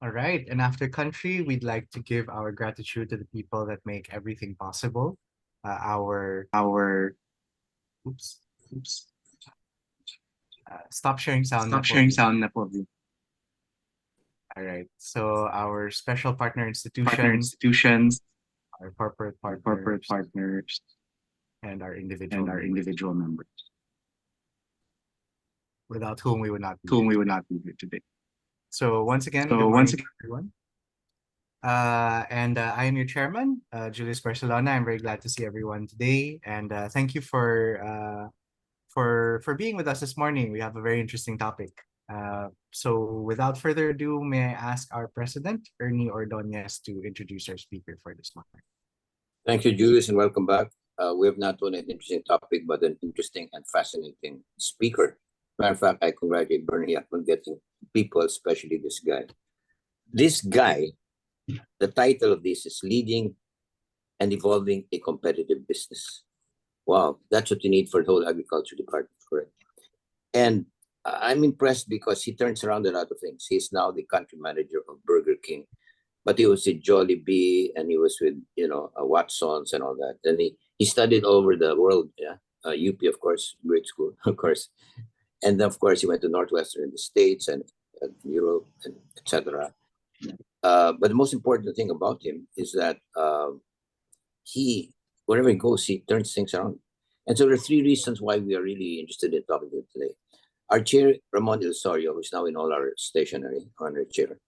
All right. And after country, we'd like to give our gratitude to the people that make everything possible. Our oops, oops. Stop sharing sound na Stop po. sharing sound na po. All right. So our special partner Partner institutions, institutions, our corporate our corporate partners, partners, and our individual and our members, individual members, without whom we would not be whom here we would today. not be here today. So once again, good So morning once to everyone. I am your chairman, Julius Barcelona. I'm very glad to see everyone today, and thank you for being with us this morning. We have a very interesting topic. So without further ado, may I ask our president, Ernie Ordonez, to introduce our speaker for this morning. Thank you, Julius, and welcome back. We have not only an interesting topic, but an interesting and fascinating speaker. Matter of fact, I congratulate Bernie on getting people, especially this guy. This guy, the title of this is Leading and Evolving a Competitive Business. Wow, that's what you need for the whole agriculture department, correct? And I'm impressed because he turns around a lot of things. He's now the country manager of Burger King, but he was with Jollibee and he was with, Watsons and all that. And he studied all over the world, yeah. UP, of course, great school, of course. And then, of course, he went to Northwestern in the States and Europe, and etc. But the most important thing about him is that he, wherever he goes, he turns things around. And so there are three reasons why we are really interested in talking to him today. Our chair, Ramon Ilsorio, who's now in all our stationery on our chair,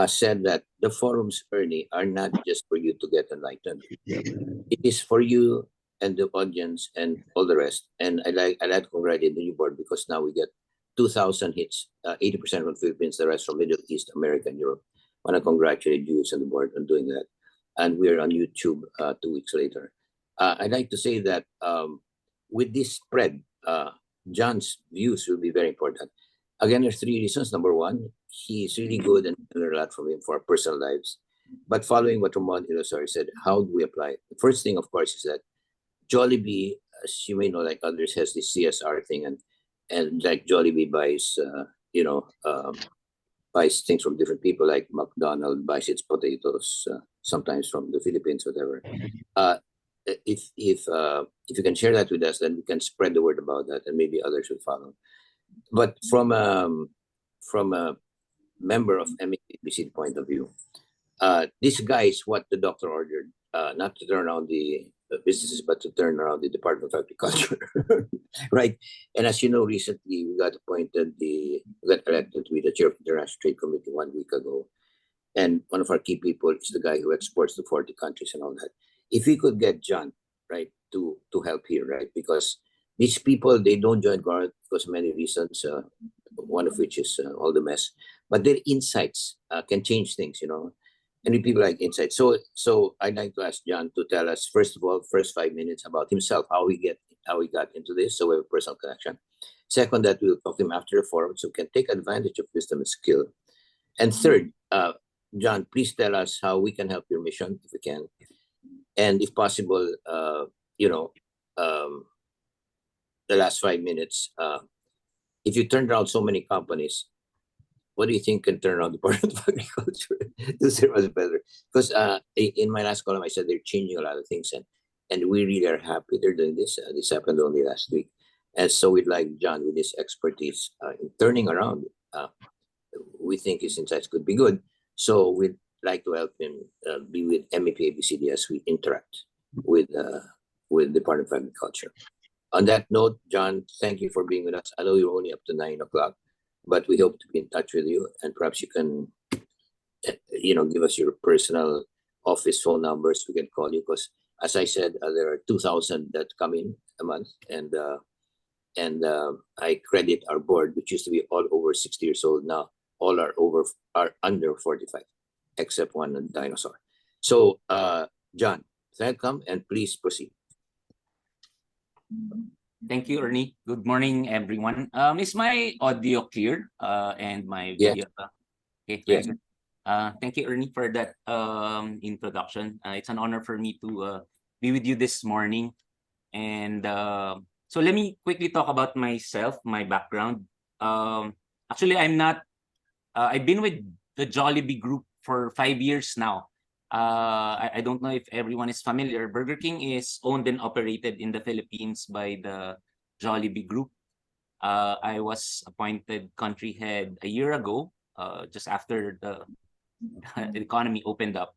said that the forums, Ernie, are not just for you to get enlightened. It is for you and the audience and all the rest. And I like to congratulate the new board because now we get 2,000 hits, 80% from Philippines, the rest from Middle East, America, and Europe. I want to congratulate you and the board on doing that. And we're on YouTube 2 weeks later. I'd like to say that with this spread, John's views will be very important. Again, there's three reasons. Number one, he's really good and learn a lot from him for our personal lives. But following what Ramon Ilosari said, how do we apply it? The first thing, of course, is that Jollibee, as you may know, like others, has this CSR thing, and like Jollibee buys, buys things from different people, like McDonald's buys its potatoes, sometimes from the Philippines, whatever. If you can share that with us, then we can spread the word about that, and maybe others will follow. But from a member of ABCD point of view, this guy is what the doctor ordered, not to turn around the businesses, but to turn around the Department of Agriculture, right? And as you know, recently we got elected to be the chair of the International Trade Committee 1 week ago. And one of our key people is the guy who exports to 40 countries and all that. If we could get John, right, to help here, right? Because these people, they don't join government because of many reasons, one of which is all the mess. But their insights can change things, and people like insights. So I'd like to ask John to tell us, first of all, first 5 minutes about himself, how he got into this, so we have a personal connection. Second, that we'll talk to him after the forum, so we can take advantage of wisdom and skill. And third, John, please tell us how we can help your mission, if we can. And if possible, the last 5 minutes, if you turned around so many companies, what do you think can turn around the Department of Agriculture to serve us better? Because in my last column, I said they're changing a lot of things, and we really are happy they're doing this. This happened only last week. And so we'd like John, with his expertise in turning around, we think his insights could be good. So we'd like to help him be with MEP ABCD as we interact with Department of Agriculture. On that note, John, thank you for being with us. I know you're only up to 9 o'clock, but we hope to be in touch with you, and perhaps you can, give us your personal office phone numbers. We can call you because, as I said, there are 2,000 that come in a month, and I credit our board, which used to be all over 60 years old. Now all are under 45, except one dinosaur. So, John, welcome, and please proceed. Thank you, Ernie. Good morning, everyone. Is my audio clear? And my video? Okay. Yes. Thank you, Ernie, for that introduction. It's an honor for me to be with you this morning. And so let me quickly talk about myself, my background. Actually, I'm not. I've been with the Jollibee Group for 5 years now. I don't know if everyone is familiar. Burger King is owned and operated in the Philippines by the Jollibee Group. I was appointed country head a year ago, just after the economy opened up.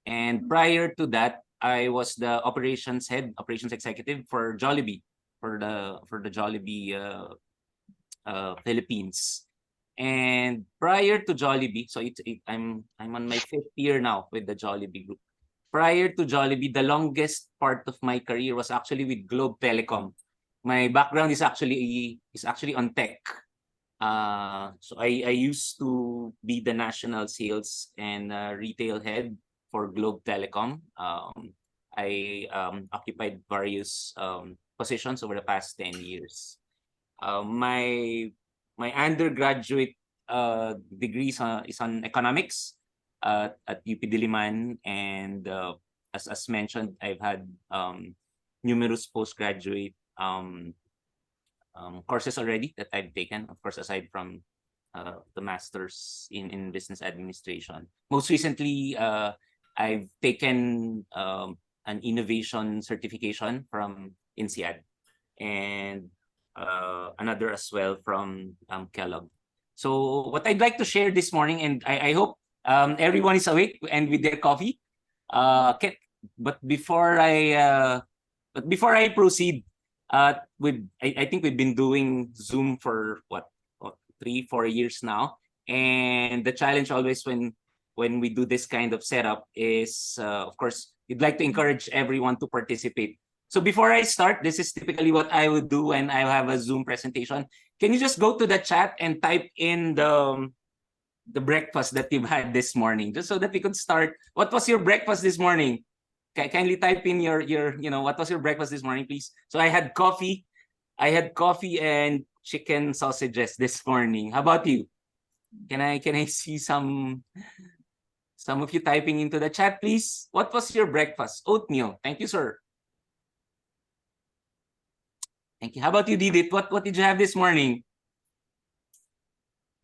And prior to that, I was the operations executive for Jollibee, for the Jollibee Philippines. And prior to Jollibee, so I'm on my 5th year now with the Jollibee Group. Prior to Jollibee, the longest part of my career was actually with Globe Telecom. My background is actually on tech. So I used to be the national sales and retail head for Globe Telecom. I occupied various positions over the past 10 years. My undergraduate degree is on economics at UP Diliman, and as mentioned, I've had numerous postgraduate courses already that I've taken, of course, aside from the master's in business administration. Most recently, I've taken an innovation certification from INSEAD, and another as well from Kellogg. So what I'd like to share this morning, and I hope everyone is awake and with their coffee. But before I proceed, I think we've been doing Zoom for what 3-4 years now, and the challenge always when we do this kind of setup is, of course, we'd like to encourage everyone to participate. So before I start, this is typically what I would do when I have a Zoom presentation. Can you just go to the chat and type in the breakfast that you've had this morning, just so that we could start? What was your breakfast this morning? Kindly type in your what was your breakfast this morning, please. So I had coffee and chicken sausages this morning. How about you? Can I see some of you typing into the chat, please? What was your breakfast? Oatmeal. Thank you, sir. Thank you. How about you, Didit? What did you have this morning?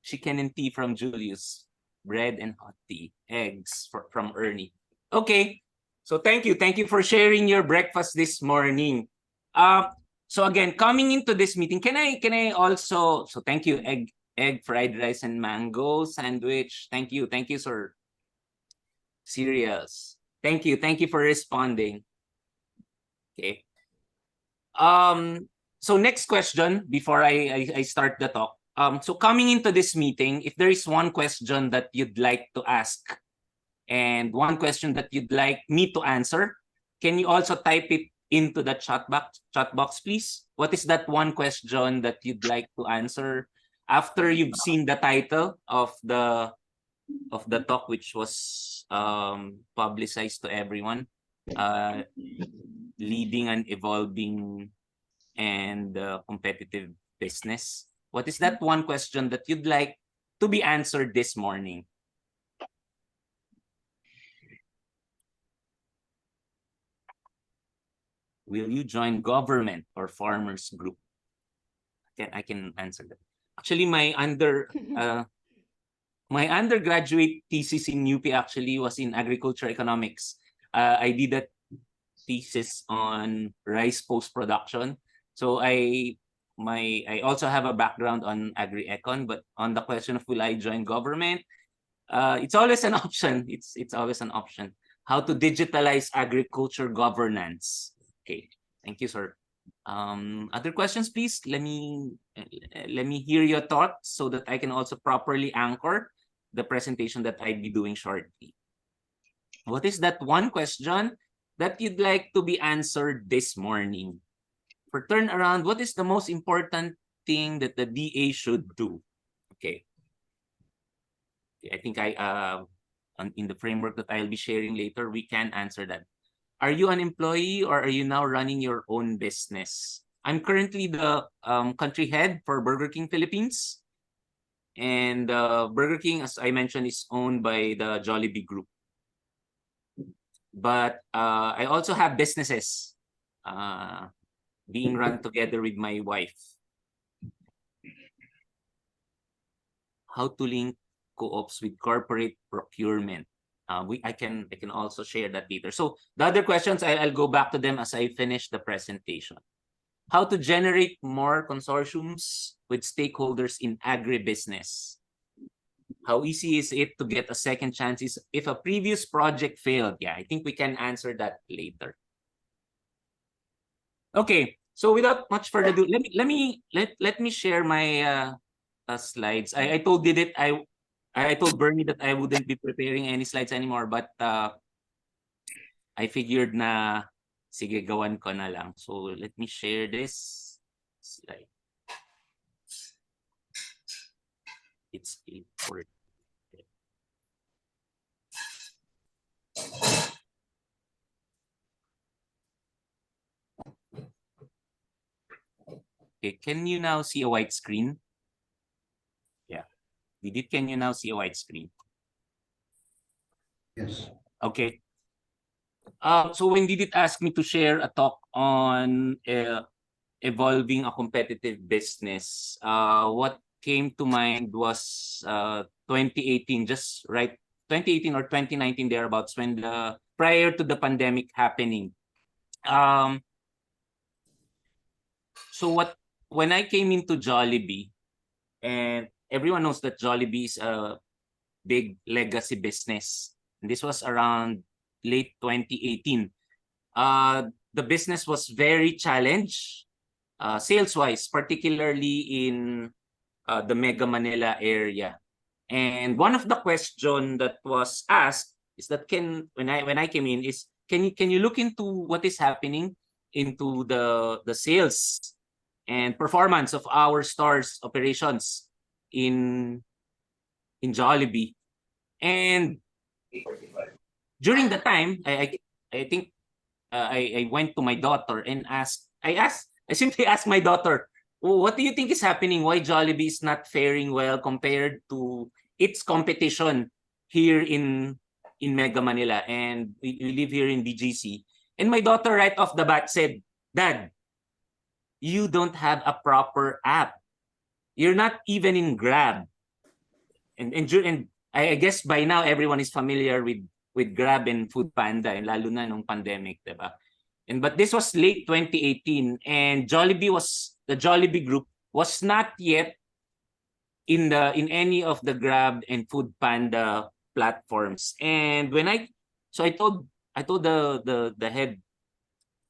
Chicken and tea from Julius. Bread and hot tea. Eggs from Ernie. Okay. So thank you for sharing your breakfast this morning. So again, coming into this meeting, can I also, so thank you, egg fried rice and mango sandwich. Thank you, sir. Cereals. Thank you for responding. Okay. So next question before I start the talk. So coming into this meeting, if there is one question that you'd like to ask and one question that you'd like me to answer, can you also type it into the chat box, please? What is that one question that you'd like to answer after you've seen the title of the talk, which was publicized to everyone, leading an evolving and competitive business? What is that one question that you'd like to be answered this morning? Will you join government or farmers group? I can answer that. Actually, my undergraduate thesis in UP actually was in agriculture economics. I did that thesis on rice post-production. So I also have a background on agri-econ, but on the question of will I join government, it's always an option. It's always an option. How to digitalize agriculture governance. Okay, thank you, sir. Other questions, please? Let me hear your thoughts so that I can also properly anchor the presentation that I'll be doing shortly. What is that one question that you'd like to be answered this morning? For turnaround, what is the most important thing that the DA should do? Okay. I think in the framework that I'll be sharing later, we can answer that. Are you an employee or are you now running your own business? I'm currently the country head for Burger King Philippines. And Burger King, as I mentioned, is owned by the Jollibee Group. But I also have businesses being run together with my wife. How to link co-ops with corporate procurement. I can also share that later. So the other questions, I'll go back to them as I finish the presentation. How to generate more consortiums with stakeholders in agribusiness. How easy is it to get a second chance if a previous project failed? Yeah, I think we can answer that later. Okay, so without much further ado, let me share my slides. I told Didit I told Bernie that I wouldn't be preparing any slides anymore, but I figured na sige gawan ko na lang. So let me share this slide. It's important. Okay, can you now see a white screen? Yeah. Didit, can you now see a white screen? Yes. Okay. So when Didit asked me to share a talk on evolving a competitive business, what came to mind was 2018, just right 2018 or 2019 thereabouts, when prior to the pandemic happening. So when I came into Jollibee, and everyone knows that Jollibee is a big legacy business. And this was around late 2018. The business was very challenged, sales-wise, particularly in the Mega Manila area. And one of the questions that was asked is that when I came in is can you look into what is happening into the sales and performance of our stores operations in Jollibee. And during the time, I think I went to my daughter and I simply asked my daughter, oh, what do you think is happening? Why Jollibee is not faring well compared to its competition here in Mega Manila? And we live here in BGC. And my daughter right off the bat said, Dad, you don't have a proper app. You're not even in Grab. And I guess by now everyone is familiar with Grab and Food Panda, and lalo na nung pandemic, diba? But this was late 2018, and the Jollibee group was not yet in any of the Grab and Food Panda platforms. And I told the head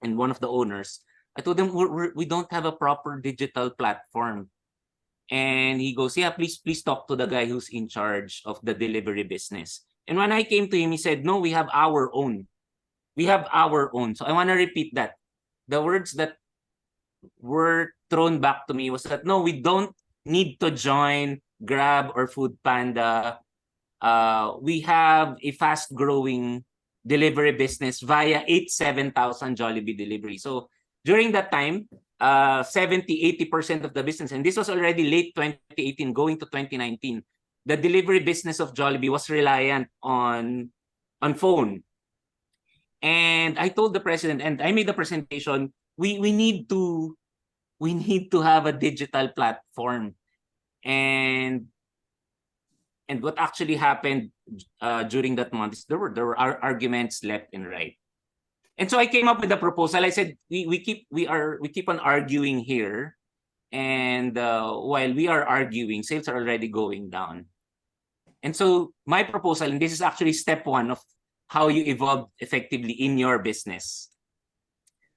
and one of the owners, I told them we don't have a proper digital platform. And he goes, yeah, please talk to the guy who's in charge of the delivery business. And when I came to him, he said, no, we have our own. We have our own. So I want to repeat that. The words that were thrown back to me was that, no, we don't need to join Grab or Food Panda. We have a fast-growing delivery business via 7,000 Jollibee delivery. So during that time, 70-80% of the business, and this was already late 2018 going to 2019, the delivery business of Jollibee was reliant on phone. And I told the president, and I made the presentation, we need to have a digital platform. And what actually happened during that month is there were arguments left and right. And so I came up with a proposal. I said we keep on arguing here, and while we are arguing, sales are already going down. And so my proposal, and this is actually step one of how you evolve effectively in your business.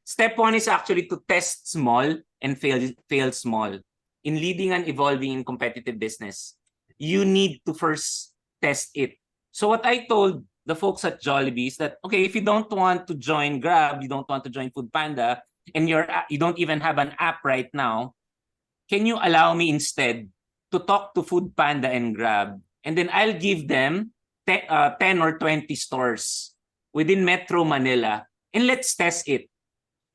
Step one is actually to test small and fail small. In leading and evolving in competitive business, you need to first test it. So what I told the folks at Jollibee is that, okay, if you don't want to join Grab, you don't want to join Food Panda, and you don't even have an app right now, can you allow me instead to talk to Food Panda and Grab, and then I'll give them 10 or 20 stores within Metro Manila, and let's test it.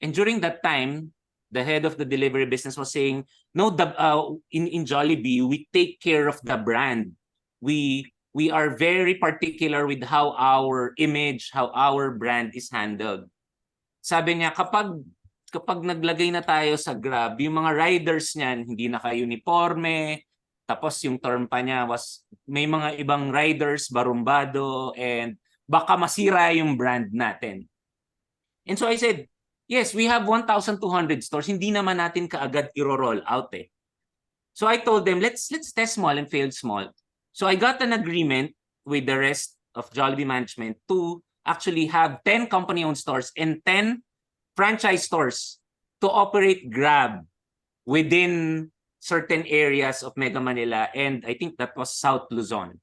And during that time, the head of the delivery business was saying, no, in Jollibee, we take care of the brand. We are very particular with how our image, how our brand is handled. Sabi niya, kapag naglagay na tayo sa Grab, yung mga riders niyan, hindi naka-uniforme, Tapos yung term pa niya was may mga ibang riders, barumbado, and baka masira yung brand natin. And so I said, yes, we have 1,200 stores. Hindi naman natin kaagad i-roll out eh. So I told them, let's test small and fail small. So I got an agreement with the rest of Jollibee management to actually have 10 company-owned stores and 10 franchise stores to operate Grab within certain areas of Mega Manila, and I think that was South Luzon.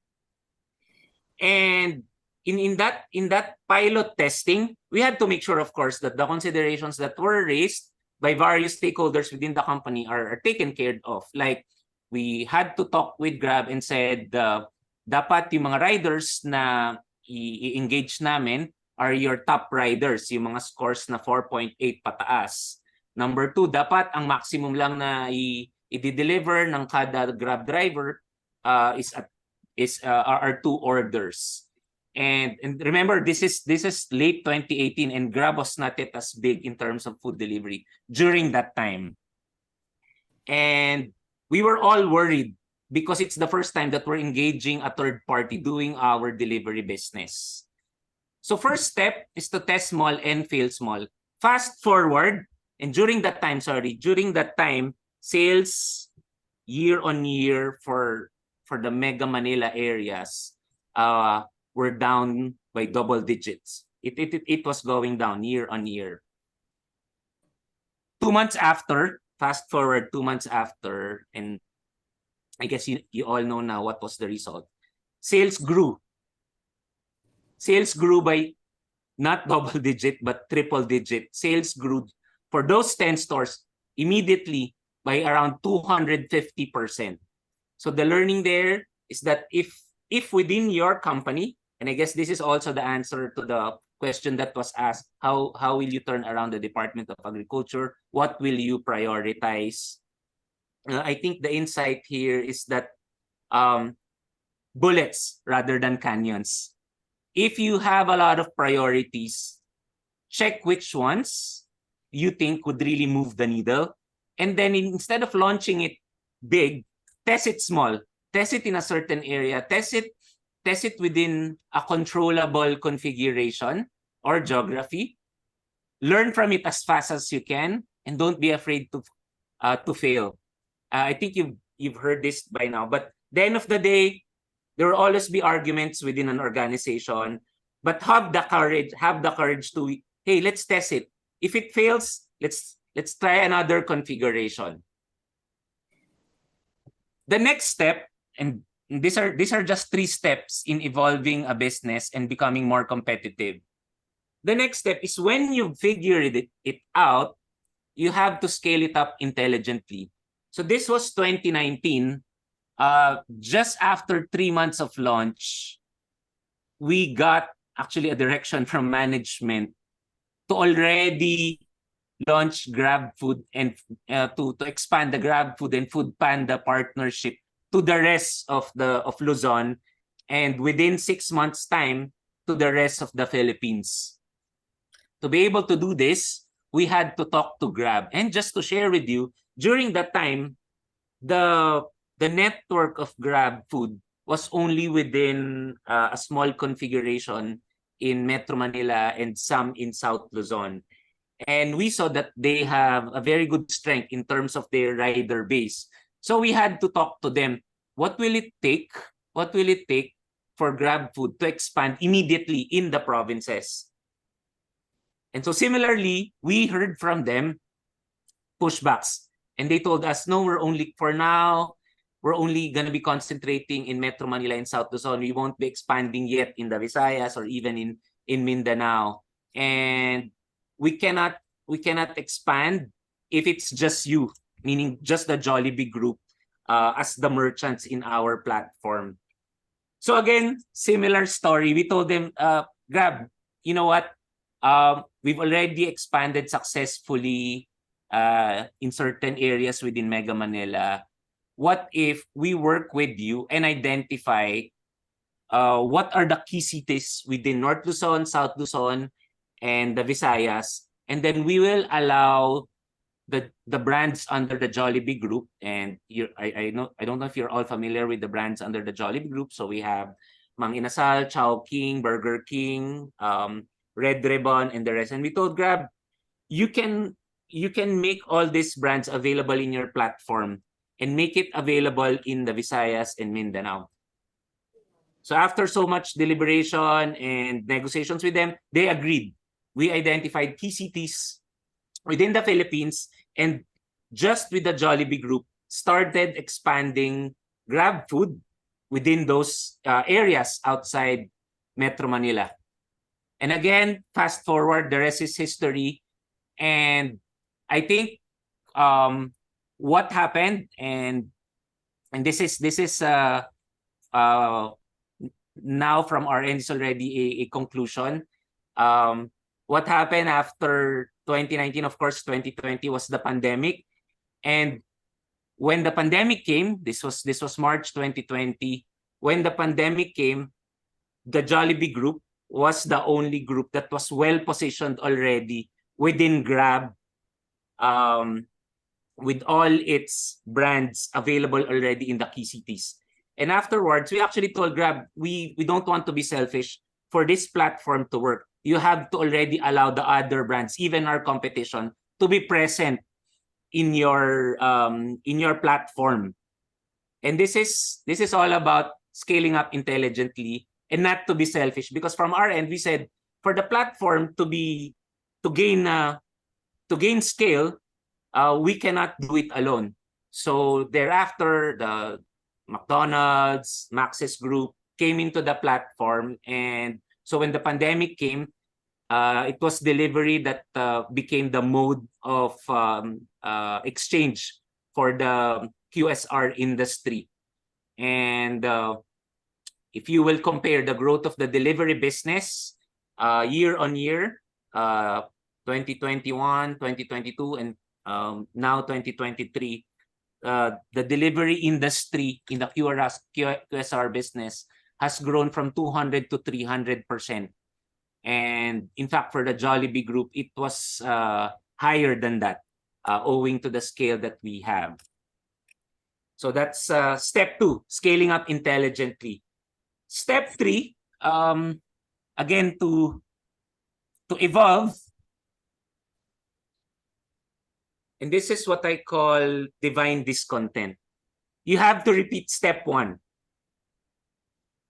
And in that pilot testing, we had to make sure, of course, that the considerations that were raised by various stakeholders within the company are taken care of. Like, we had to talk with Grab and said, dapat yung mga riders na i-engage namin are your top riders, yung mga scores na 4.8 pataas. Number 2, dapat ang maximum lang na i-deliver ng kada Grab driver are 2 orders. And remember, this is late 2018, and Grab was not yet as big in terms of food delivery during that time. And we were all worried because it's the first time that we're engaging a third party doing our delivery business. So first step is to test small and fail small. Fast forward, and during that time, sales year on year for the Mega Manila areas were down by double digits. It was going down year on year. 2 months after, fast forward 2 months after, and I guess you all know now what was the result. Sales grew. Sales grew by not double digit, but triple digit. Sales grew for those 10 stores immediately by around 250%. So the learning there is that if within your company, and I guess this is also the answer to the question that was asked, how will you turn around the Department of Agriculture? What will you prioritize? I think the insight here is that bullets rather than canyons. If you have a lot of priorities, check which ones you think would really move the needle. And then instead of launching it big, test it small. Test it in a certain area. Test it within a controllable configuration or geography. Learn from it as fast as you can, and don't be afraid to fail. I think you've heard this by now, but at the end of the day, there will always be arguments within an organization, but have the courage to, hey, let's test it. If it fails, let's try another configuration. The next step, and these are just 3 steps in evolving a business and becoming more competitive. The next step is when you've figured it out, you have to scale it up intelligently. So this was 2019. Just after 3 months of launch, we got actually a direction from management to already launch Grab Food and to expand the Grab Food and Food Panda partnership to the rest of Luzon, and within 6 months' time to the rest of the Philippines. To be able to do this, we had to talk to Grab. And just to share with you, during that time, the network of Grab Food was only within a small configuration in Metro Manila and some in South Luzon. And we saw that they have a very good strength in terms of their rider base. So we had to talk to them. What will it take? What will it take for Grab Food to expand immediately in the provinces? And so similarly, we heard from them pushbacks. And they told us, no, we're only going to be concentrating in Metro Manila and South Luzon. We won't be expanding yet in the Visayas or even in Mindanao. And we cannot expand if it's just you, meaning just the Jollibee group as the merchants in our platform. So again, similar story. We told them, Grab, you know what? We've already expanded successfully in certain areas within Mega Manila. What if we work with you and identify what are the key cities within North Luzon, South Luzon, and the Visayas, and then we will allow the brands under the Jollibee group, and I don't know if you're all familiar with the brands under the Jollibee group. So we have Mang Inasal, Chow King, Burger King, Red Ribbon, and the rest. And we told Grab, you can make all these brands available in your platform and make it available in the Visayas and Mindanao. So after so much deliberation and negotiations with them, they agreed. We identified key cities within the Philippines, and just with the Jollibee group, started expanding Grab Food within those areas outside Metro Manila. And again, fast forward, the rest is history. And I think what happened, and this is now from our end is already a conclusion. What happened after 2019, of course, 2020 was the pandemic. And when the pandemic came, this was March 2020, when the pandemic came, the Jollibee group was the only group that was well positioned already within Grab, with all its brands available already in the key cities. And afterwards, we actually told Grab, we don't want to be selfish. For this platform to work, you have to already allow the other brands, even our competition, to be present in your platform. And this is all about scaling up intelligently and not to be selfish. Because from our end, we said for the platform to gain scale, we cannot do it alone. So thereafter, the McDonald's, Maxis Group came into the platform. And so when the pandemic came, it was delivery that became the mode of exchange for the QSR industry. And if you will compare the growth of the delivery business year on year, 2021, 2022, and now 2023, the delivery industry in the QSR business has grown from 200 to 300%. And in fact, for the Jollibee group, it was higher than that, owing to the scale that we have. So that's step 2, scaling up intelligently. Step 3, again, to evolve. And this is what I call divine discontent. You have to repeat step 1.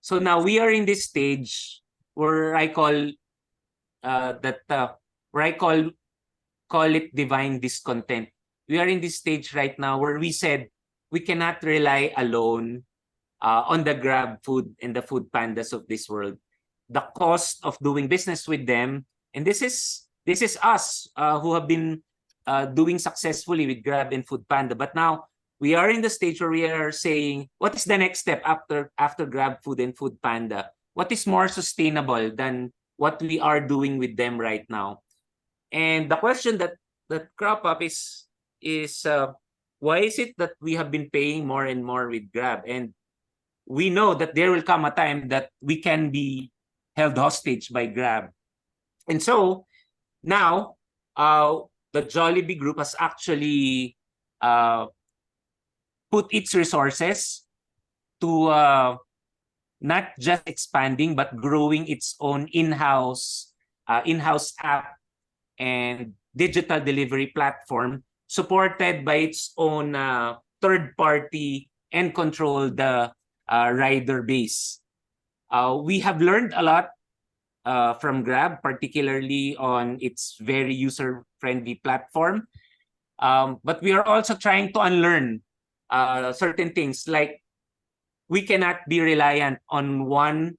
So now we are in this stage where I call call it divine discontent. We are in this stage right now where we said we cannot rely alone on the Grab Food and the Food Pandas of this world. The cost of doing business with them, and this is us who have been doing successfully with Grab and Food Panda. But now we are in the stage where we are saying, what is the next step after Grab Food and Food Panda? What is more sustainable than what we are doing with them right now? And the question that crop up is why is it that we have been paying more and more with Grab? And we know that there will come a time that we can be held hostage by Grab. And so now the Jollibee group has actually put its resources to not just expanding, but growing its own in-house app and digital delivery platform, supported by its own third-party and controlled rider base. We have learned a lot from Grab, particularly on its very user-friendly platform. But we are also trying to unlearn certain things, like we cannot be reliant on one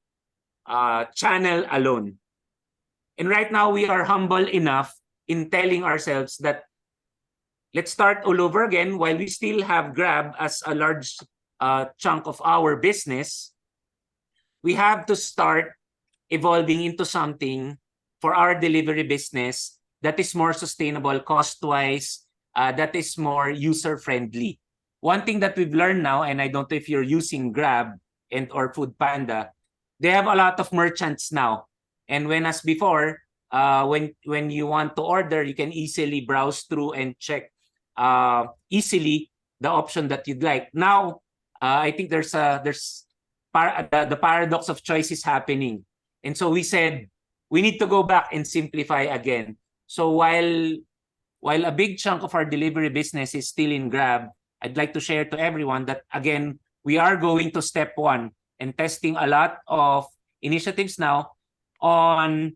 channel alone. And right now, we are humble enough in telling ourselves that let's start all over again. While we still have Grab as a large chunk of our business, we have to start evolving into something for our delivery business that is more sustainable cost-wise, that is more user-friendly. One thing that we've learned now, and I don't know if you're using Grab or Food Panda, they have a lot of merchants now. And when as before, when you want to order, you can easily browse through and check easily the option that you'd like. Now, I think the paradox of choice is happening. And so we said, we need to go back and simplify again. So while a big chunk of our delivery business is still in Grab, I'd like to share to everyone that, again, we are going to step one and testing a lot of initiatives now on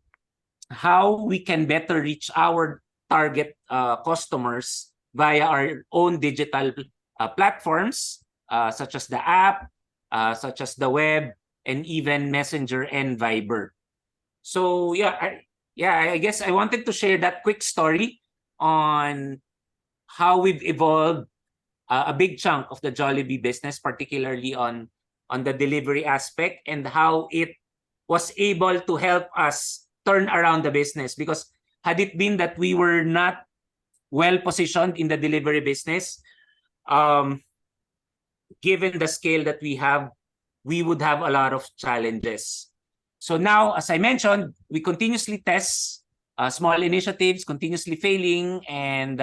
how we can better reach our target customers via our own digital platforms, such as the app, such as the web, and even Messenger and Viber. So I guess I wanted to share that quick story on how we've evolved a big chunk of the Jollibee business, particularly on the delivery aspect, and how it was able to help us turn around the business. Because had it been that we were not well positioned in the delivery business, given the scale that we have, we would have a lot of challenges. So now, as I mentioned, we continuously test small initiatives, continuously failing, and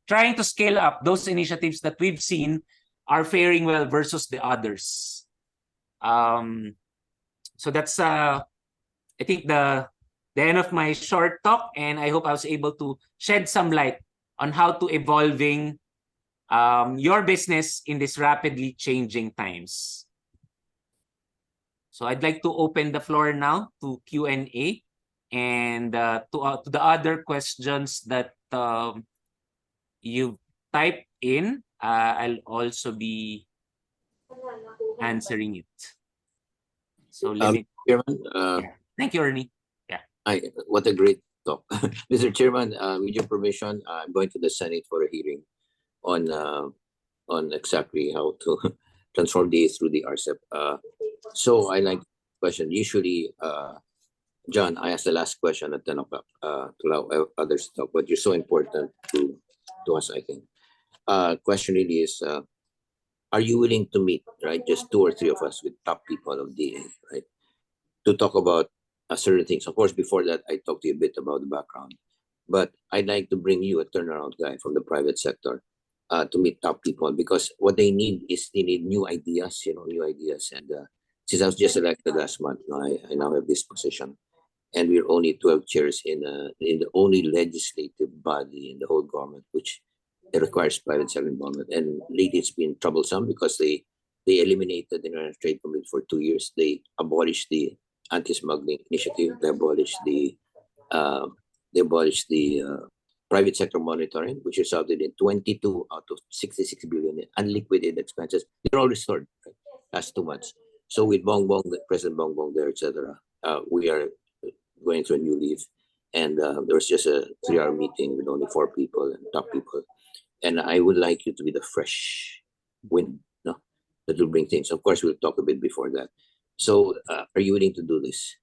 trying to scale up those initiatives that we've seen are faring well versus the others. So that's, I think, the end of my short talk, and I hope I was able to shed some light on how to evolving your business in these rapidly changing times. So I'd like to open the floor now to Q&A and to the other questions that you typed in. I'll also be answering it. So let me. Chairman, Thank you, Ernie. what a great talk. Mr. Chairman, with your permission, I'm going to the Senate for a hearing on exactly how to transform these through the RCEP. So I like question. Usually, John, I asked the last question at 10 o'clock to allow others to talk, but you're so important to us, I think. Question really is, are you willing to meet, right, just 2 or 3 of us with top people of DA, right, to talk about certain things? Of course, before that, I talked to you a bit about the background, but I'd like to bring you a turnaround guy from the private sector to meet top people, because what they need is they need new ideas, new ideas. And since I was just elected last month, I now have this position, and we're only 12 chairs in the only legislative body in the whole government which it requires private sector involvement. And lately it's been troublesome because they eliminated the International Trade Committee for 2 years. They abolished the anti-smuggling initiative. They abolished the private sector monitoring, which resulted in 22 out of 66 billion in unliquidated expenses. They're all restored, right, last 2 months. So with President Bongbong there, etc., we are going through a new leaf. And there was just a 3-hour meeting with only 4 people and top people. And I would like you to be the fresh wind, that will bring things. Of course, we'll talk a bit before that. So, are you willing to do this?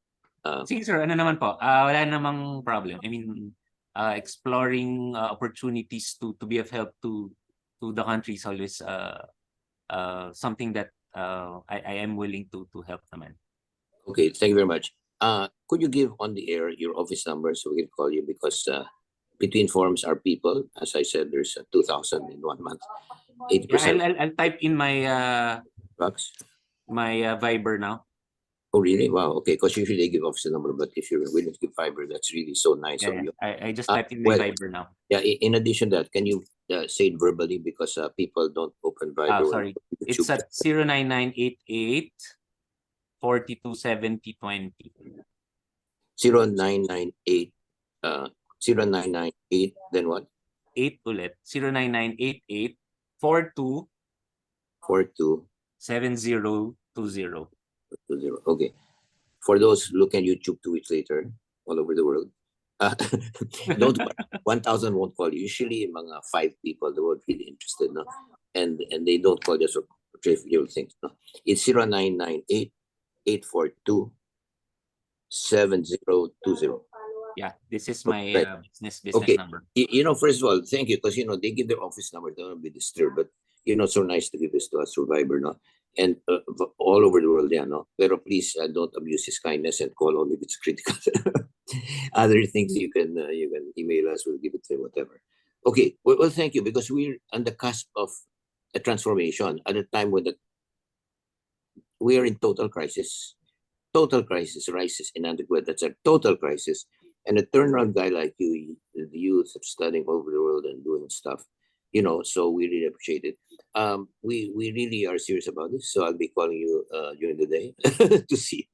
Sige, sir. Ano naman po? Wala namang problem. I mean, exploring opportunities to be of help to the country is always something that I am willing to help naman. Okay, thank you very much. Could you give on the air your office number so we can call you? Because between forums are people. As I said, there's 2,000 in 1 month. 80%. Yeah, I'll type in my bucks. My Viber now. Oh, really? Wow. Okay, because usually they give office number, but if you're willing to give Viber, that's really so nice of you. I just typed in my Viber now. Yeah. In addition to that, can you say it verbally, because people don't open Viber? Sorry, it's at 09988 427020. 0998 0998, then what? 8 ulit. 09988 42 7020. Okay. For those look at YouTube 2 weeks later, all over the world, don't 1,000 won't call you. Usually, mga 5 people they were really interested, no, and they don't call just for trivial things. No, it's 0998 842 7020. Yeah, this is my business okay. number. First of all, thank you, because they give their office number, they don't be disturbed, but so nice to give this to a survivor, no, and all over the world, yeah, no. Pero please don't abuse his kindness and call only if it's critical. Other things you can email us, we'll give it to him, whatever. Okay, well, thank you, because we're on the cusp of a transformation at a time when we are in total crisis. Total crisis, rises in undergrad. That's a total crisis. And a turnaround guy like you, the youth studying over the world and doing stuff, so we really appreciate it. We really are serious about this. So I'll be calling you during the day to see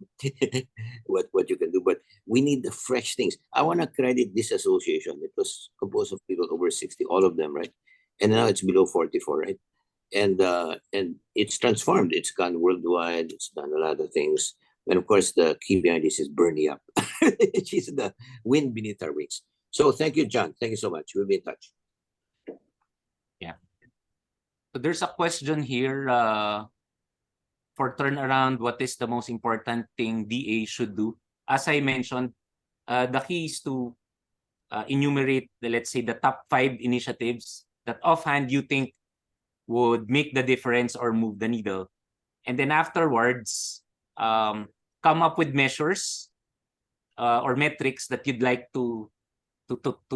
what you can do. But we need the fresh things. I want to credit this association. It was composed of people over 60, all of them, right? And now it's below 44, right? And it's transformed. It's gone worldwide. It's done a lot of things. And of course, the key behind this is Bernie up. She's the wind beneath our wings. So thank you, John. Thank you so much. We'll be in touch. Yeah. So there's a question here for turnaround. What is the most important thing DA should do? As I mentioned, the key is to enumerate, let's say, the top 5 initiatives that offhand you think would make the difference or move the needle. And then afterwards, come up with measures or metrics that you'd like to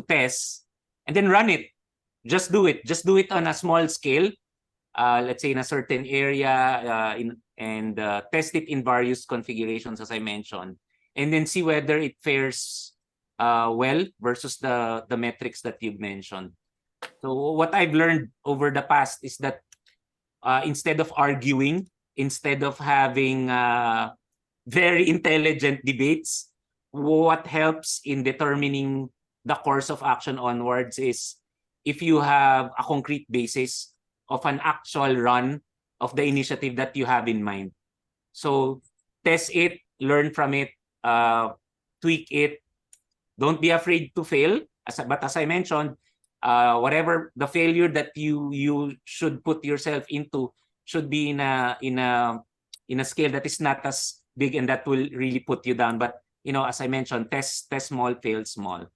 test, and then run it. Just do it. Just do it on a small scale. Let's say in a certain area, and test it in various configurations, as I mentioned, and then see whether it fares well versus the metrics that you've mentioned. So what I've learned over the past is that instead of arguing, instead of having very intelligent debates, what helps in determining the course of action onwards is if you have a concrete basis of an actual run of the initiative that you have in mind. So test it, learn from it, tweak it. Don't be afraid to fail. But as I mentioned, whatever the failure that you should put yourself into should be in a scale that is not as big and that will really put you down. But as I mentioned, test small, fail small.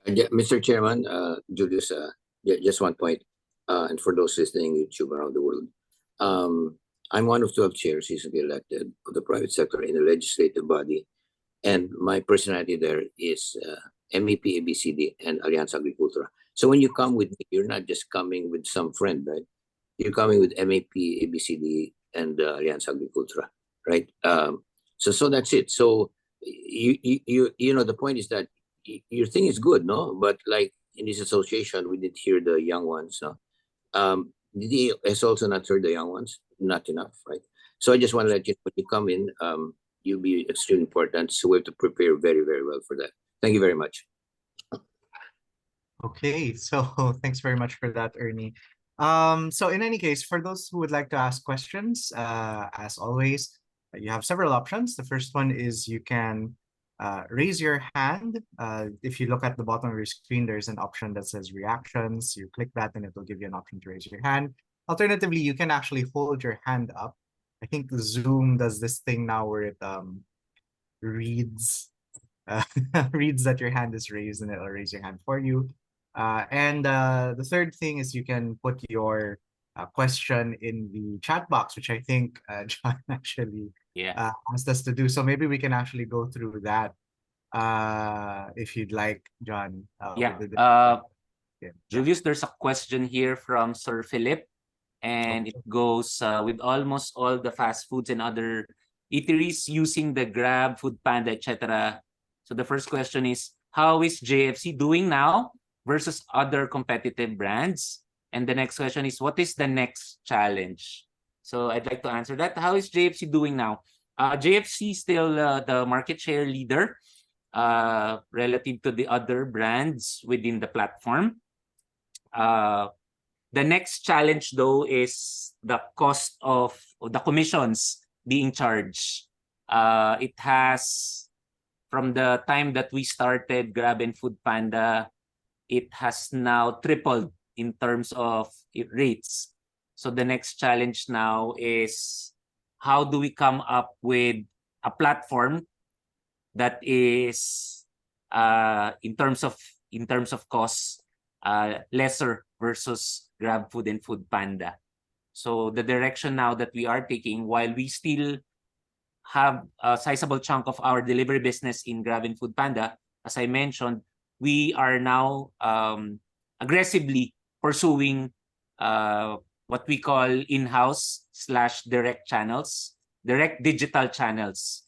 Mr. Chairman, Julius, just one point, and for those listening YouTube around the world, I'm one of 12 chairs recently elected of the private sector in the legislative body, and my personality there is MEP, ABCD, and Allianz Agricultura. So when you come with me, you're not just coming with some friend, right? You're coming with MEP, ABCD, and Allianz Agricultura, right? So that's it. So the point is that your thing is good, no? But like in this association, we did hear the young ones, no? DD has also not heard the young ones, not enough, right? So I just want to let you know, when you come in, you'll be extremely important. So we have to prepare very, very well for that. Thank you very much. Okay, so thanks very much for that, Ernie. So in any case, for those who would like to ask questions, as always, you have several options. The first one is you can raise your hand. If you look at the bottom of your screen, there's an option that says reactions. You click that and it will give you an option to raise your hand. Alternatively, you can actually hold your hand up. I think Zoom does this thing now where it reads reads that your hand is raised and it'll raise your hand for you. And the third thing is you can put your question in the chat box, which I think John actually asked us to do. So maybe we can actually go through that if you'd like, John. Julius, there's a question here from Sir Philip, and it goes with almost all the fast foods and other eateries using the Grab, Food Panda, etc. So the first question is, how is JFC doing now versus other competitive brands? And the next question is, what is the next challenge? So I'd like to answer that. How is JFC doing now? JFC is still the market share leader relative to the other brands within the platform. The next challenge, though, is the cost of the commissions being charged. It has, from the time that we started Grab and Food Panda, it has now tripled in terms of rates. So the next challenge now is, how do we come up with a platform that is in terms of costs lesser versus Grab Food and Food Panda. So the direction now that we are taking, while we still have a sizable chunk of our delivery business in Grab and Food Panda, as I mentioned, we are now aggressively pursuing what we call in-house / direct channels, direct digital channels.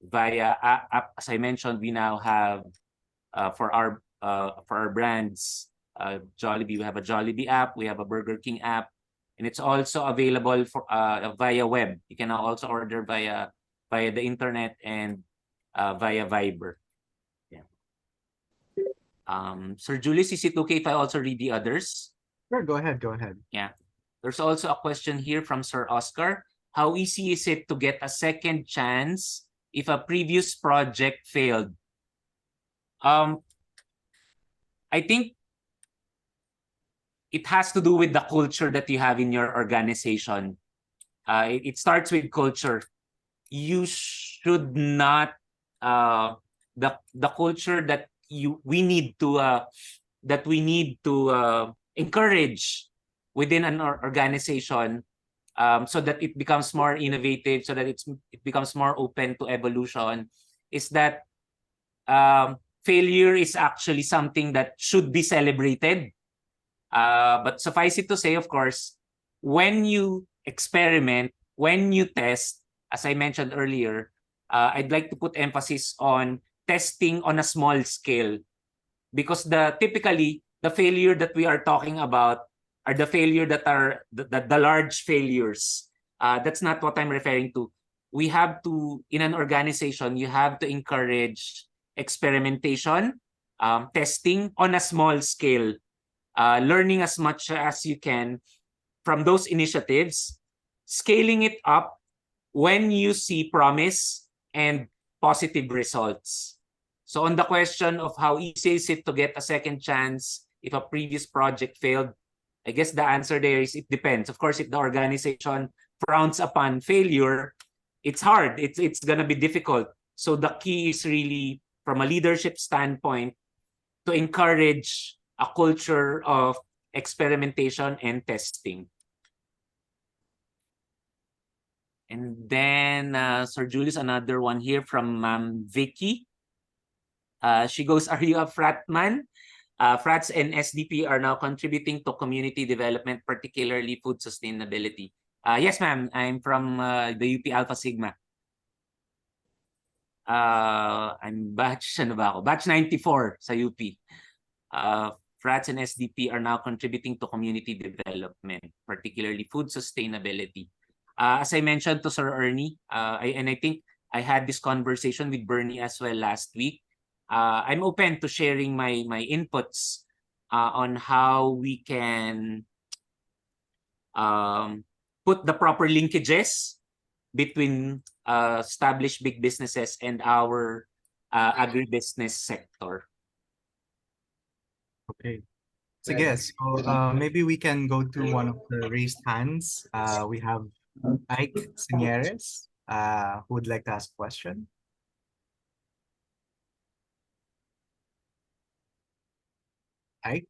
Via app, as I mentioned, we now have for our brands, Jollibee, we have a Jollibee app, we have a Burger King app, and it's also available for via web. You can now also order via the internet and via Viber. Yeah. Sir Julius, is it okay if I also read the others? Sure, go ahead, go ahead. Yeah. There's also a question here from Sir Oscar. How easy is it to get a second chance if a previous project failed? I think it has to do with the culture that you have in your organization. It starts with culture. You should not the culture that we need to encourage within an organization, so that it becomes more innovative, so that it becomes more open to evolution, is that failure is actually something that should be celebrated. But suffice it to say, of course, when you experiment, when you test, as I mentioned earlier, I'd like to put emphasis on testing on a small scale, because typically the failure that we are talking about are the failure that are the large failures. That's not what I'm referring to. We have to, in an organization, you have to encourage experimentation, testing on a small scale, learning as much as you can from those initiatives, scaling it up when you see promise and positive results. So on the question of how easy is it to get a second chance if a previous project failed, I guess the answer there is it depends. Of course, if the organization frowns upon failure, it's hard. It's going to be difficult. So the key is really, from a leadership standpoint, to encourage a culture of experimentation and testing. And then, Sir Julius, another one here from Vicky. She goes, are you a fratman? Frats and SDP are now contributing to community development, particularly food sustainability. Yes, ma'am. I'm from the UP Alpha Sigma. I'm batch 94 sa UP. Frats and SDP are now contributing to community development, particularly food sustainability. As I mentioned to Sir Ernie, and I think I had this conversation with Bernie as well last week, I'm open to sharing my inputs on how we can put the proper linkages between established big businesses and our agribusiness sector. Okay. So yes, so maybe we can go to one of the raised hands. We have Ike Senieres, who would like to ask a question. Ike?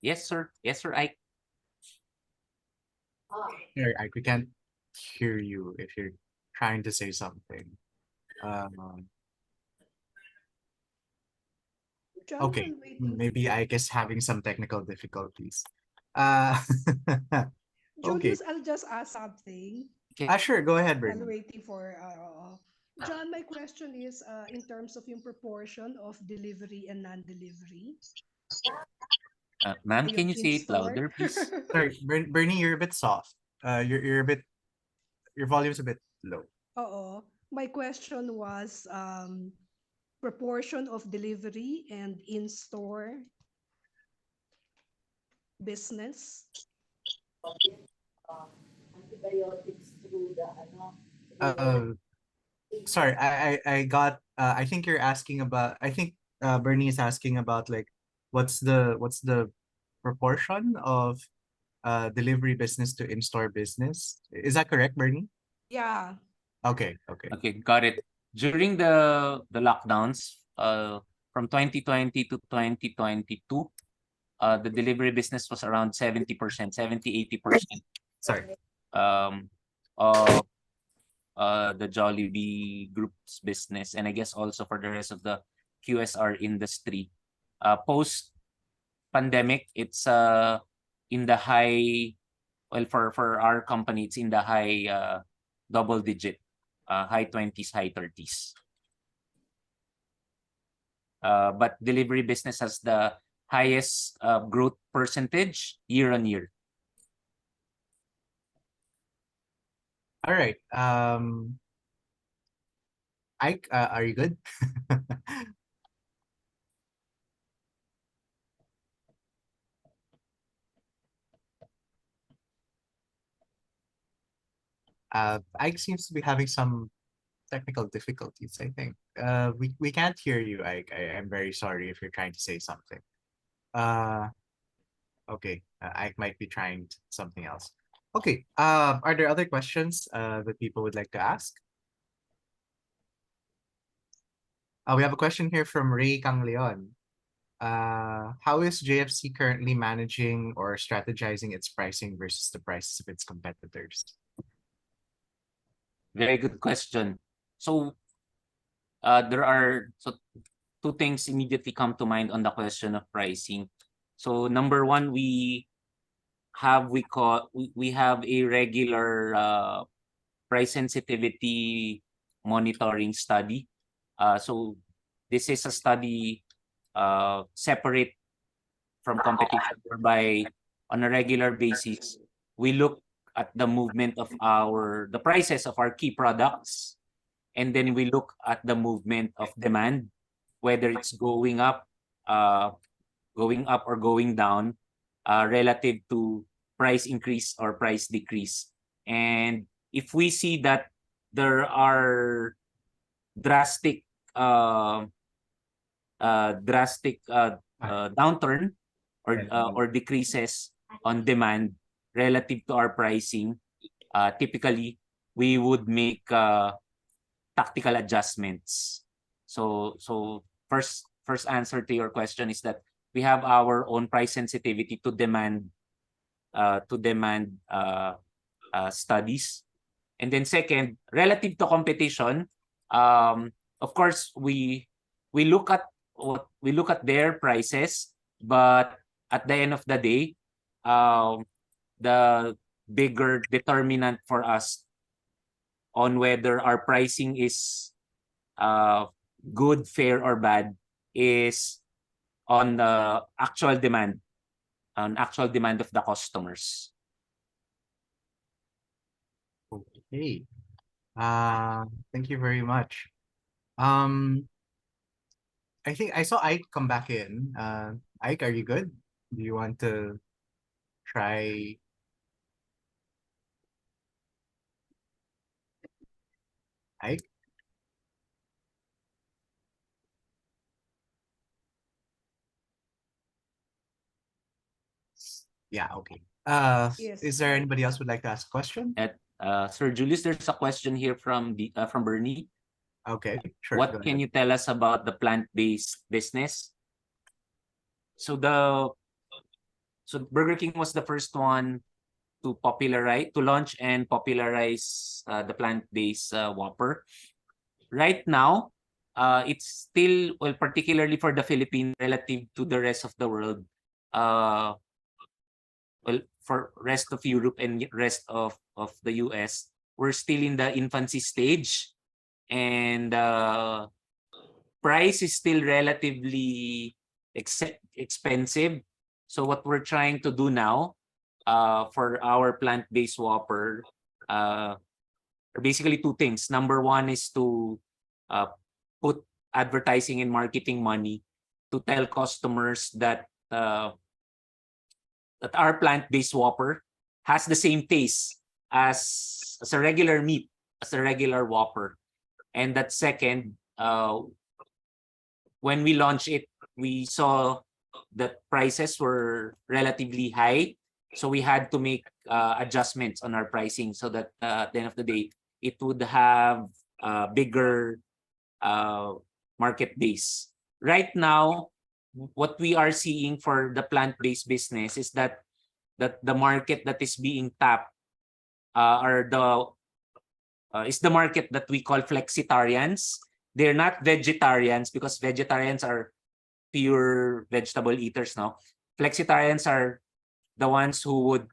Yes, sir. Yes, sir, Ike. Sorry, Ike, we can't hear you if you're trying to say something. Okay, maybe Ike is having some technical difficulties. Okay. Julius, I'll just ask something Sure, go ahead, while Bernie. waiting for John. My question is in terms of yung proportion of delivery and non-delivery. Ma'am, Ayun, can you say it in-store. louder, please? Sorry, Bernie, you're a bit soft. You're a bit, your volume's a bit low. Oo. My question was proportion of delivery and in-store business. Sorry, I got I think you're asking about, I think Bernie is asking about like what's the proportion of delivery business to in-store business. Is that correct, Bernie? Yeah. Okay. Okay, got it. During the lockdowns, from 2020 to 2022, the delivery business was around 70%, 70-80%. Sorry. Of the Jollibee Group's business, and I guess also for the rest of the QSR industry. Post pandemic, it's in the high, well, for our company, it's in the high double digit, high 20s, high 30s. But delivery business has the highest growth percentage year on year. All right. Ike, are you good? Ike seems to be having some technical difficulties, I think. We can't hear you, Ike. I'm very sorry if you're trying to say something. Okay. Ike might be trying something else. Okay. Are there other questions that people would like to ask? We have a question here from Ray Cangleon. How is JFC currently managing or strategizing its pricing versus the prices of its competitors? Very good question. So there are two things immediately come to mind on the question of pricing. So number one, we have a regular price sensitivity monitoring study. So this is a study separate from competition, whereby on a regular basis we look at the movement of the prices of our key products, and then we look at the movement of demand, whether it's going up or going down relative to price increase or price decrease. And if we see that there are drastic downturn or decreases on demand relative to our pricing, typically we would make tactical adjustments. So first answer to your question is that we have our own price sensitivity to demand studies. And then second, relative to competition, of course we look at their prices, but at the end of the day, the bigger determinant for us on whether our pricing is good, fair, or bad is on the actual demand of the customers. Okay. Thank you very much. I think I saw Ike come back in. Ike, are you good? Do you want to try? Ike? Yeah, okay. Yes. Is there anybody else who would like to ask a question? Sir Julius, there's a question here from Bernie. Okay, sure. What can you tell us about the plant-based business? So Burger King was the first one to launch and popularize the plant-based Whopper. Right now, it's still, well, particularly for the Philippines relative to the rest of the world, well, for rest of Europe and rest of the US, we're still in the infancy stage, and price is still relatively expensive. So what we're trying to do now for our plant-based Whopper are basically two things. Number one is to put advertising and marketing money to tell customers that that our plant-based Whopper has the same taste as a regular meat, as a regular Whopper. And that second, when we launched it, we saw that prices were relatively high. So we had to make adjustments on our pricing so that at the end of the day, it would have a bigger market base. Right now, what we are seeing for the plant-based business is that the market that is being tapped are the is the market that we call flexitarians. They're not vegetarians because vegetarians are pure vegetable eaters now. Flexitarians are the ones who would,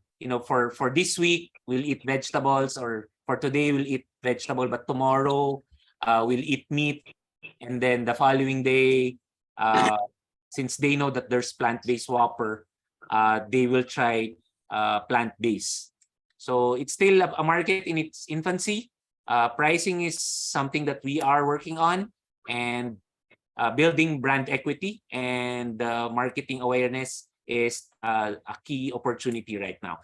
for this week we'll eat vegetables, or for today we'll eat vegetable, but tomorrow we'll eat meat, and then the following day, since they know that there's plant-based Whopper, they will try plant-based. So it's still a market in its infancy. Pricing is something that we are working on, and building brand equity and marketing awareness is a key opportunity right now.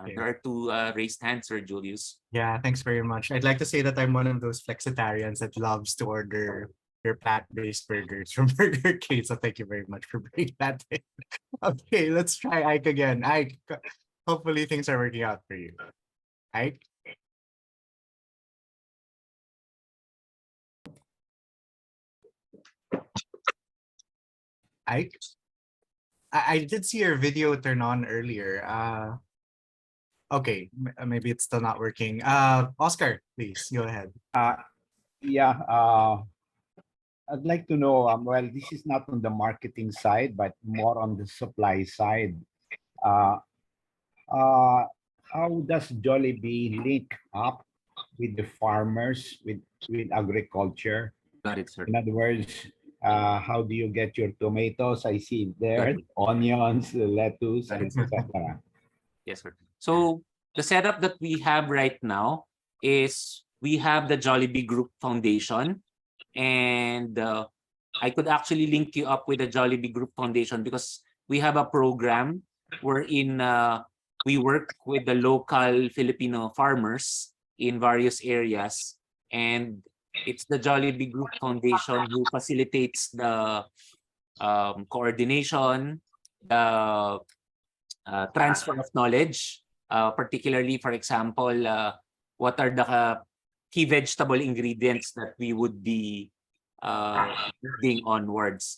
There are two raised hands, Sir Julius. Yeah, thanks very much. I'd like to say that I'm one of those flexitarians that loves to order your plant-based burgers from Burger King. So thank you very much for bringing that in. Okay, let's try Ike again. Ike, hopefully things are working out for you. Ike? Ike? I did see your video turn on earlier. Okay, maybe it's still not working. Oscar, please go ahead. Yeah, I'd like to know, well, this is not on the marketing side, but more on the supply side. How does Jollibee link up with the farmers, with agriculture? Got it, sir. In other words, how do you get your tomatoes? I see there, Got it. onions, lettuce, Got it. etc. Yes, sir. So the setup that we have right now is we have the Jollibee Group Foundation, and I could actually link you up with the Jollibee Group Foundation because we have a program wherein we work with the local Filipino farmers in various areas, and it's the Jollibee Group Foundation who facilitates the coordination, the transfer of knowledge, particularly, for example, what are the key vegetable ingredients that we would be moving onwards.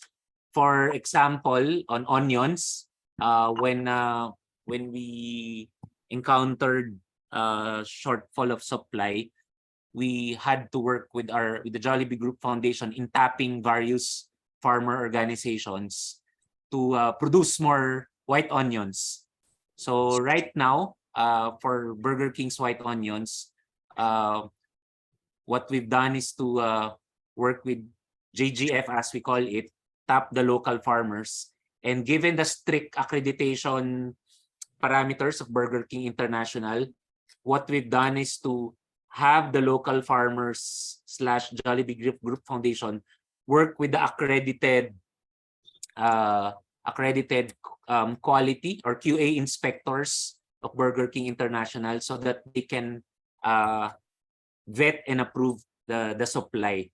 For example, on onions, when we encountered shortfall of supply, we had to work with the Jollibee Group Foundation in tapping various farmer organizations to produce more white onions. So right now, for Burger King's white onions, what we've done is to work with JGF, as we call it, tap the local farmers, and given the strict accreditation parameters of Burger King International, what we've done is to have the local farmers / Jollibee Group Foundation work with the accredited quality or QA inspectors of Burger King International, so that they can vet and approve the supply.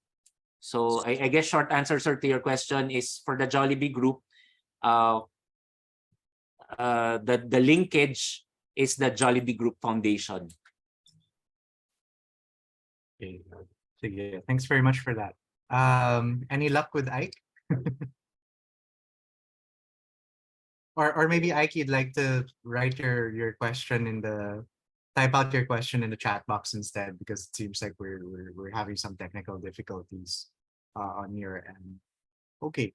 So I guess short answer, sir, to your question is for the Jollibee Group, the linkage is the Jollibee Group Foundation. Okay. Sige, thanks very much for that. Any luck with Ike? Or maybe Ike, you'd like to write your question type out your question in the chat box instead, because it seems like we're having some technical difficulties on your end. Okay.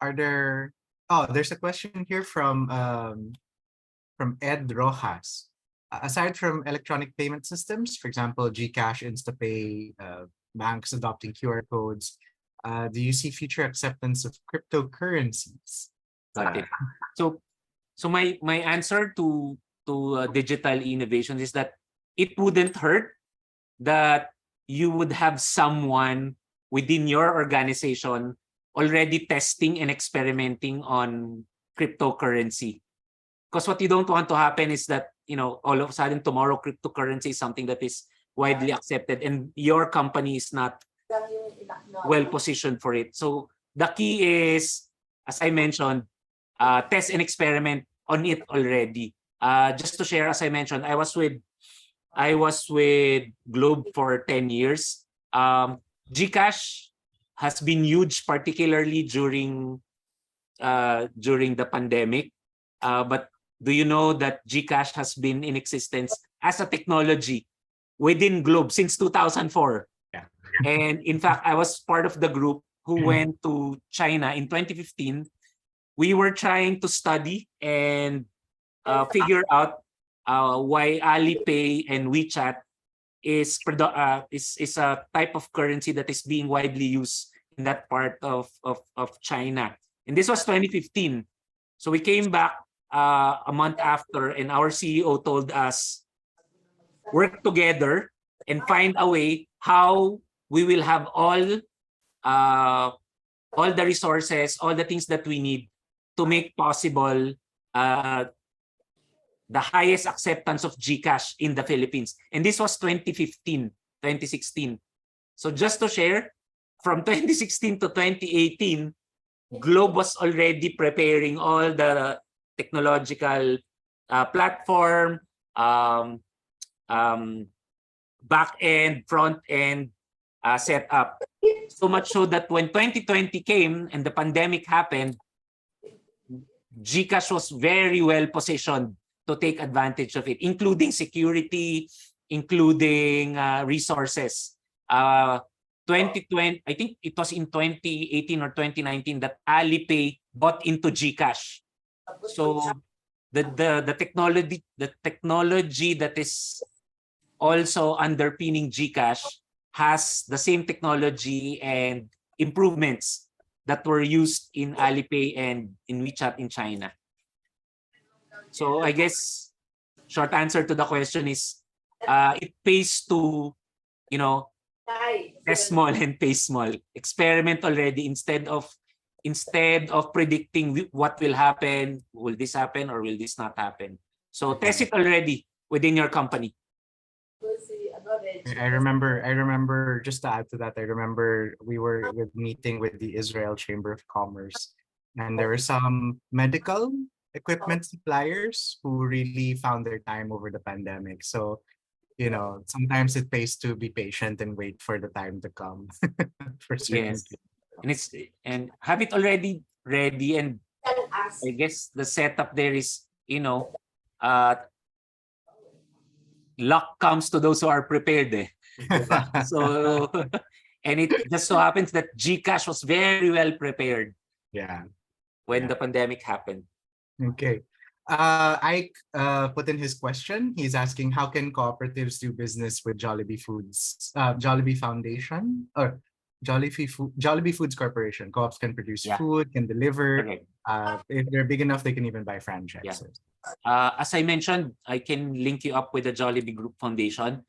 There's a question here from Ed Rojas. Aside from electronic payment systems, for example, GCash, InstaPay, banks adopting QR codes, do you see future acceptance of cryptocurrencies? Got it. So my answer to digital innovations is that it wouldn't hurt that you would have someone within your organization already testing and experimenting on cryptocurrency. Because what you don't want to happen is that, all of a sudden tomorrow cryptocurrency is something that is widely accepted and your company is not well positioned for it. So the key is, as I mentioned, test and experiment on it already. Just to share, as I mentioned, I was with Globe for 10 years. GCash has been huge, particularly during the pandemic. But do you know that GCash has been in existence as a technology within Globe since 2004. Yeah. And in fact, I was part of the group who went to China in 2015. We were trying to study and figure out why Alipay and WeChat is a type of currency that is being widely used in that part of China. And this was 2015. So we came back a month after, and our CEO told us, work together and find a way how we will have all the resources, all the things that we need to make possible the highest acceptance of GCash in the Philippines. And this was 2015, 2016. So just to share, from 2016 to 2018, Globe was already preparing all the technological platform, back end, front end set up. So much so that when 2020 came and the pandemic happened, GCash was very well positioned to take advantage of it, including security, including resources. 2020, I think it was in 2018 or 2019 that Alipay bought into GCash. So the technology that is also underpinning GCash has the same technology and improvements that were used in Alipay and in WeChat in China. So I guess short answer to the question is it pays to, test small and pay small. Experiment already instead of predicting what will happen. Will this happen or will this not happen? So test it already within your company. I remember just to add to that, I remember we were meeting with the Israel Chamber of Commerce, and there were some medical equipment suppliers who really found their time over the pandemic. So, sometimes it pays to be patient and wait for the time to come for certain Yes. And have it already ready, and I guess the setup there is, luck comes to those who are prepared. So, and it just so happens that GCash was very well prepared. Yeah. When the pandemic happened. Okay. Ike put in his question. He's asking, how can cooperatives do business with Jollibee Foundation or Jollibee Foods Corporation? Co-ops can produce food, can deliver. Okay. If they're big enough, they can even buy franchises. As I mentioned, I can link you up with the Jollibee Group Foundation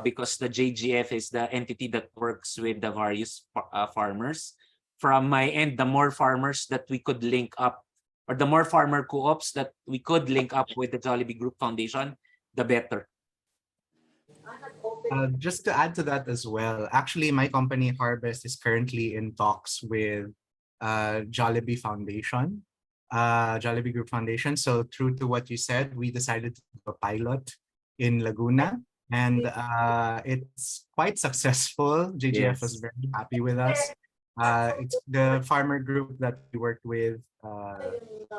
because the JGF is the entity that works with the various farmers. From my end, the more farmers that we could link up, or the more farmer co-ops that we could link up with the Jollibee Group Foundation, the better. Just to add to that as well, actually, my company Harvest is currently in talks with Jollibee Foundation, Jollibee Group Foundation. So true to what you said, we decided to do a pilot in Laguna, and it's quite successful. JGF was very happy with us. It's the farmer group that we worked with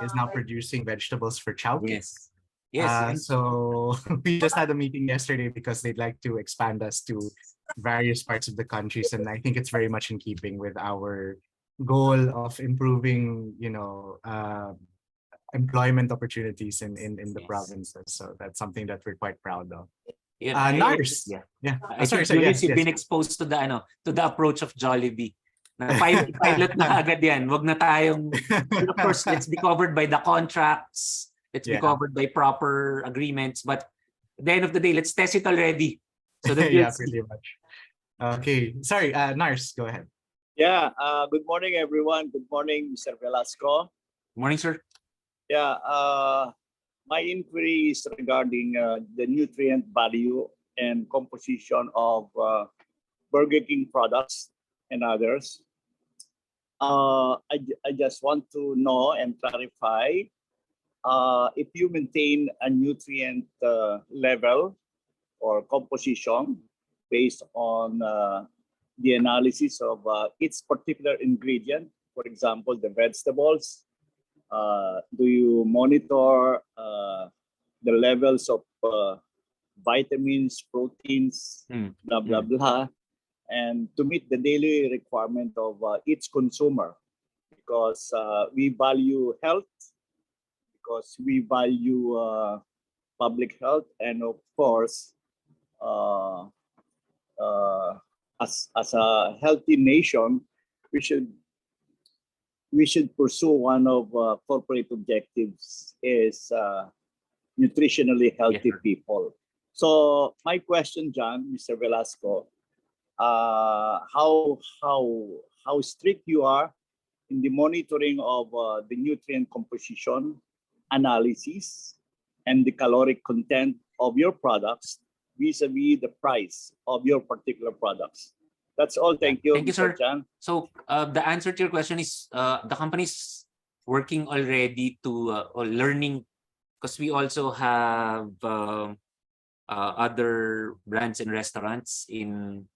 is now producing vegetables for Chowking. Yes. So we just had a meeting yesterday because they'd like to expand us to various parts of the countries, and I think it's very much in keeping with our goal of improving, employment opportunities in the provinces. So that's something that we're quite proud of. Nars. I think you've been exposed to the approach of Jollibee. Pilot na agad yan. Wag na tayong, of course, let's be covered by the contracts. Let's be covered by proper agreements. But at the end of the day, let's test it already. So that pretty much. Okay. Sorry, Nars, go ahead. Yeah. Good morning, everyone. Good morning, Mr. Velasco. Good morning, sir. Yeah. My inquiry is regarding the nutrient value and composition of Burger King products and others. I just want to know and clarify if you maintain a nutrient level or composition based on the analysis of its particular ingredient, for example, the vegetables. Do you monitor the levels of vitamins, proteins, blah, blah, blah, and to meet the daily requirement of each consumer, because we value health, because we value public health, and of course, uh, as a healthy nation, we should pursue one of corporate objectives is nutritionally healthy people. So my question, John, Mr. Velasco, how strict you are in the monitoring of the nutrient composition analysis and the caloric content of your products vis-a-vis the price of your particular products. That's all. Thank you, Thank you, Mr. sir. Chan. So the answer to your question is the company's working already to or learning, because we also have other brands and restaurants in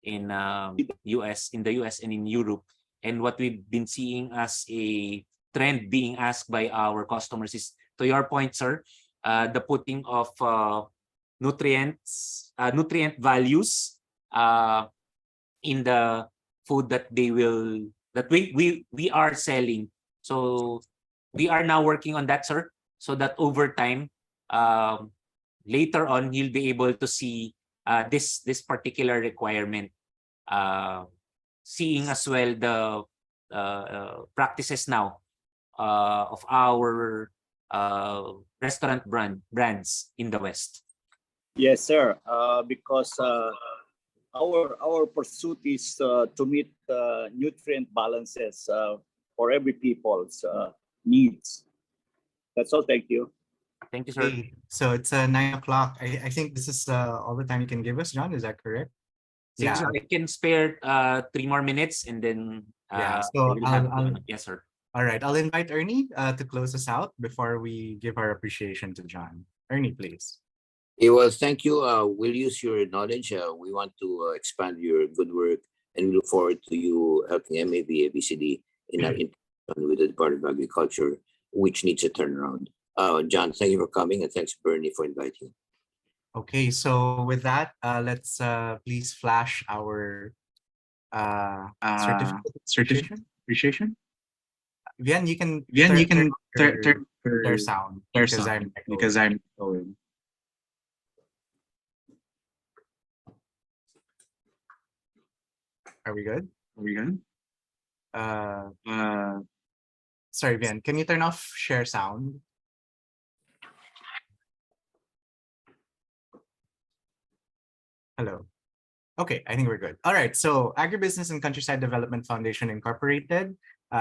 US, in the US and in Europe. And what we've been seeing as a trend being asked by our customers is, to your point, sir, the putting of nutrient values in the food that we are selling. So we are now working on that, sir, so that over time, later on, you'll be able to see this particular requirement, seeing as well the practices now of our restaurant brands in the West. Yes, sir. Because our pursuit is to meet nutrient balances for every people's needs. That's all. Thank you. Thank you, sir. Okay, so it's 9 o'clock. I think this is all the time you can give us, John. Is that correct? So Yeah. I can spare 3 more minutes, and then Yeah, I so will have I'll yes, sir. all right. I'll invite Ernie to close us out before we give our appreciation to John. Ernie, please. Yeah, well, thank you. We'll use your knowledge. We want to expand your good work, and we look forward to you helping ABCD in our interaction with the Department of Agriculture, which needs a turnaround. John, thank you for coming, and thanks, Bernie, for inviting. Okay, so with that, let's please flash our certificate of appreciation. Vian, you can turn their sound because I'm going. Are we good? Sorry, Vian, can you turn off share sound? Hello. Okay, I think we're good. All right, so Agribusiness and Countryside Development Foundation Incorporated,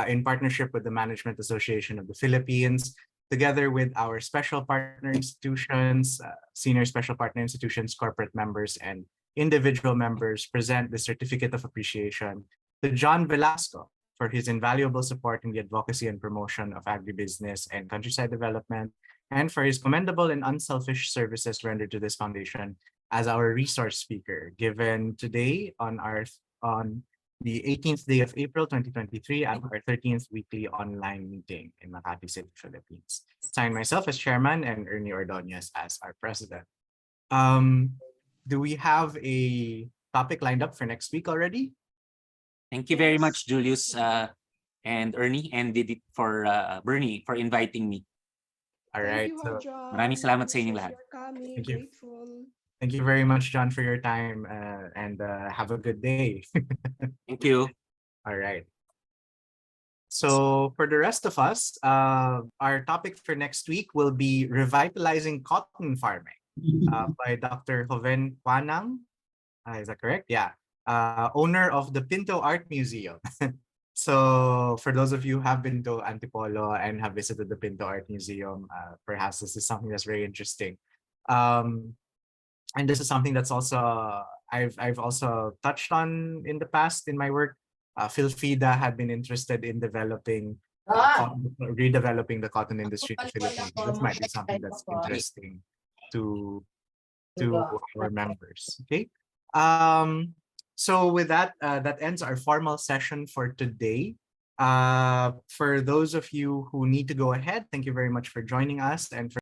in partnership with the Management Association of the Philippines, together with our special partner institutions, senior special partner institutions, corporate members, and individual members, present the Certificate of Appreciation to John Velasco for his invaluable support in the advocacy and promotion of agribusiness and countryside development, and for his commendable and unselfish services rendered to this foundation as our resource speaker, given today on the 18th day of April 2023 at our 13th weekly online meeting in Makati City, Philippines. Signed myself as chairman and Ernie Ordonez as our president. Do we have a topic lined up for next week already? Thank you very much, Julius and Ernie, and for Bernie for inviting me. All right. Thank you, John. Maraming salamat sa inyong lahat. Thank you. Grateful. Thank you very much, John, for your time, and have a good day. Thank you. All right. So for the rest of us, our topic for next week will be revitalizing cotton farming by Dr. Joven Juanang. Is that correct? Yeah. Owner of the Pinto Art Museum. So for those of you who have been to Antipolo and have visited the Pinto Art Museum, perhaps this is something that's very interesting. And this is something that's also I've also touched on in the past in my work. Philfida had been interested in developing, redeveloping the cotton industry in the Philippines. This might be something that's interesting to our members. Okay. So with that, that ends our formal session for today. For those of you who need to go ahead, thank you very much for joining us, and for